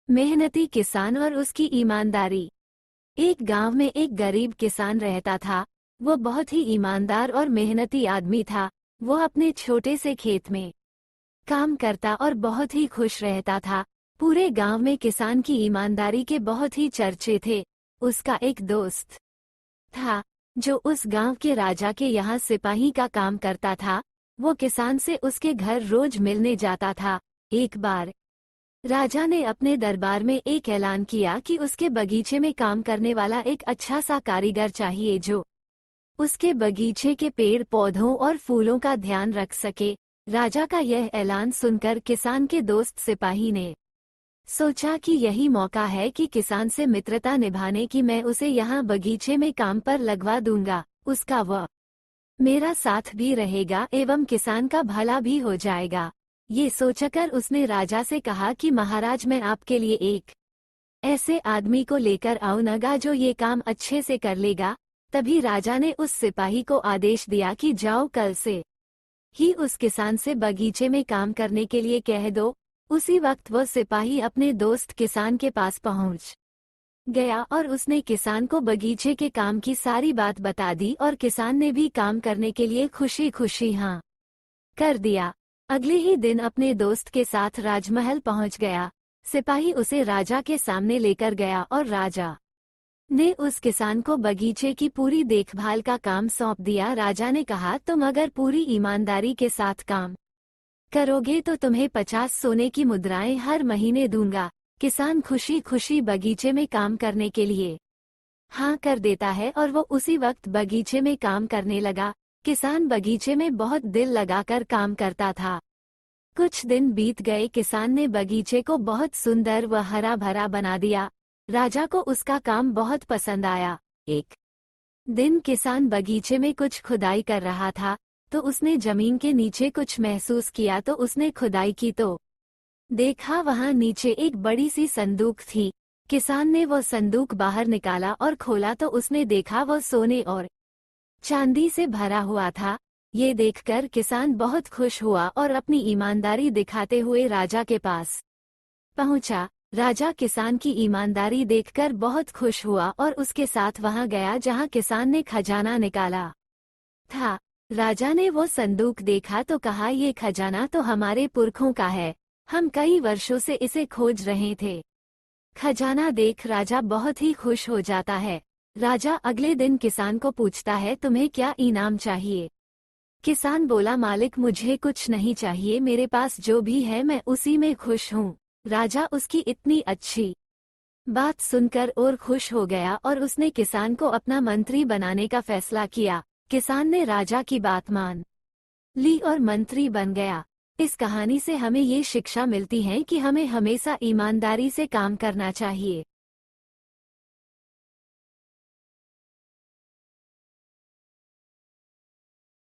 मेहनती किसान और उसकी ईमानदारी। एक गांव में एक गरीब किसान रहता था। वो बहुत ही ईमानदार और मेहनती आदमी था। वो अपने छोटे से खेत में काम करता और बहुत ही खुश रहता था। पूरे गांव में किसान की ईमानदारी के बहुत ही चर्चे थे। उसका एक दोस्त था जो उस गांव के राजा के यहाँ सिपाही का काम करता था। वो किसान से उसके घर रोज मिलने जाता था। एक बार राजा ने अपने दरबार में एक ऐलान किया कि उसके बगीचे में काम करने वाला एक अच्छा सा कारीगर चाहिए जो उसके बगीचे के पेड़ पौधों और फूलों का ध्यान रख सके। राजा का यह ऐलान सुनकर किसान के दोस्त सिपाही ने सोचा कि यही मौका है कि किसान से मित्रता निभाने की, मैं उसे यहाँ बगीचे में काम पर लगवा दूंगा। उसका वह मेरा साथ भी रहेगा एवं किसान का भला भी हो जाएगा। ये सोचकर उसने राजा से कहा कि महाराज, मैं आपके लिए एक ऐसे आदमी को लेकर आऊंगा जो ये काम अच्छे से कर लेगा। तभी राजा ने उस सिपाही को आदेश दिया कि जाओ, कल से ही उस किसान से बगीचे में काम करने के लिए कह दो। उसी वक्त वो सिपाही अपने दोस्त किसान के पास पहुंच गया और उसने किसान को बगीचे के काम की सारी बात बता दी और किसान ने भी काम करने के लिए खुशी खुशी हाँ कर दिया। अगले ही दिन अपने दोस्त के साथ राजमहल पहुंच गया। सिपाही उसे राजा के सामने लेकर गया और राजा ने उस किसान को बगीचे की पूरी देखभाल का काम सौंप दिया। राजा ने कहा, तुम अगर पूरी ईमानदारी के साथ काम करोगे तो तुम्हें 50 सोने की मुद्राएं हर महीने दूंगा। किसान खुशी खुशी बगीचे में काम करने के लिए हाँ कर देता है और वो उसी वक्त बगीचे में काम करने लगा। किसान बगीचे में बहुत दिल लगाकर काम करता था। कुछ दिन बीत गए। किसान ने बगीचे को बहुत सुंदर व हरा भरा बना दिया। राजा को उसका काम बहुत पसंद आया। एक दिन किसान बगीचे में कुछ खुदाई कर रहा था तो उसने जमीन के नीचे कुछ महसूस किया। तो उसने खुदाई की तो देखा वहां नीचे एक बड़ी सी संदूक थी। किसान ने वो संदूक बाहर निकाला और खोला तो उसने देखा वो सोने और चांदी से भरा हुआ था। ये देखकर किसान बहुत खुश हुआ और अपनी ईमानदारी दिखाते हुए राजा के पास पहुंचा। राजा किसान की ईमानदारी देखकर बहुत खुश हुआ और उसके साथ वहां गया जहां किसान ने खजाना निकाला था। राजा ने वो संदूक देखा तो कहा, ये खजाना तो हमारे पुरखों का है, हम कई वर्षों से इसे खोज रहे थे। खजाना देख राजा बहुत ही खुश हो जाता है। राजा अगले दिन किसान को पूछता है, तुम्हें क्या इनाम चाहिए? किसान बोला, मालिक मुझे कुछ नहीं चाहिए, मेरे पास जो भी है मैं उसी में खुश हूँ। राजा उसकी इतनी अच्छी बात सुनकर और खुश हो गया और उसने किसान को अपना मंत्री बनाने का फैसला किया। किसान ने राजा की बात मान ली और मंत्री बन गया। इस कहानी से हमें ये शिक्षा मिलती है कि हमें हमेशा ईमानदारी से काम करना चाहिए।